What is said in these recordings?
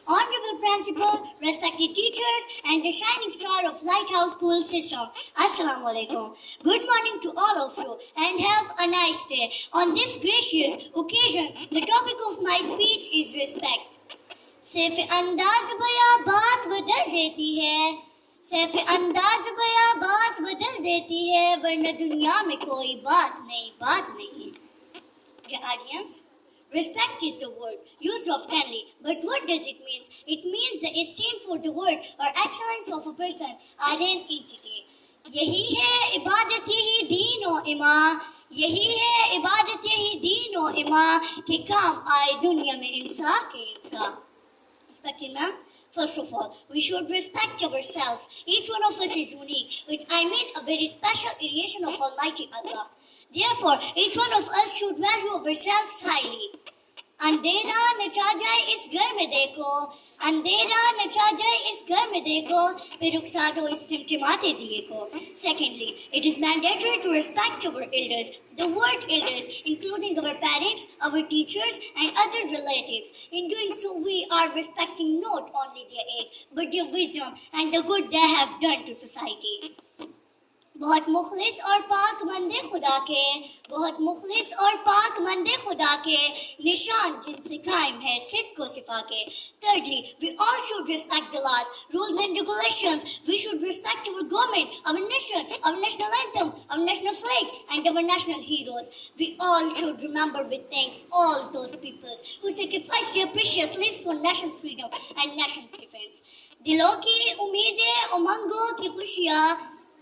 honorable principal, respected teachers, and the shining star of Lighthouse School System. Assalamu alaikum. Good morning to all of you and have a nice day. On this gracious occasion, the topic of my speech is respect. सिर्फ अंदाज बया बात बदल देती है, सिर्फ अंदाज बया बात बदल देती है, वरना दुनिया में कोई बात नहीं. Dear audience, respect is the word used oftenly, but what does it mean? It means the esteem for the word or excellence of a person or an entity. यही है इबादत यही दीन और ईमान, यही है इबादत यही दीन और ईमान कि काम आए दुनिया में इंसान के इंसान. Respected ma'am, first of all, we should respect ourselves. Each one of us is unique, which I mean a very special creation of Almighty Allah. Therefore, each one of us should value ourselves highly. अंधेरा नचा जाए इस घर में देखो, अंधेरा नचा जाए इस घर में देखो, फिर रुखसा दो इस टिमटिमाते दिए को. Secondly, it is mandatory to respect our elders. The word elders, including our parents, our teachers, and other relatives. In doing so, we are respecting not only their age, but their wisdom and the good they have done to society. बहुत मुखलिस और पाक मंदे खुदा के, बहुत मुखलिस और पाक मंदे खुदा के, निशान जिनसे कायम है सिद्क व सिफा के. Thirdly, we all should respect the laws, rules and regulations. We should respect our government, our nation, our national anthem, our national flag, and our national heroes. We all should remember with thanks all those peoples who sacrificed their precious lives for nation's freedom and nation's defense. दिलों की उम्मीदें उमंगों की खुशियाँ,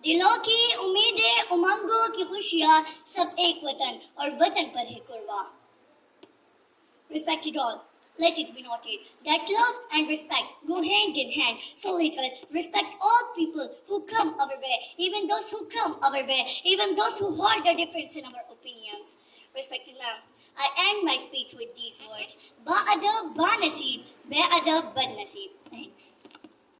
दिलों की उम्मीदें उमंगों की खुशियाँ, सब एक वतन और वतन पर है कुर्बान. Respect it all. Let it be noted that love and respect go hand in hand. So let us respect all people who come our way, even those who come our way, even those who hold a difference in our opinions. Respected ma'am, I end my speech with these words: Ba adab ba naseeb, be adab bad naseeb.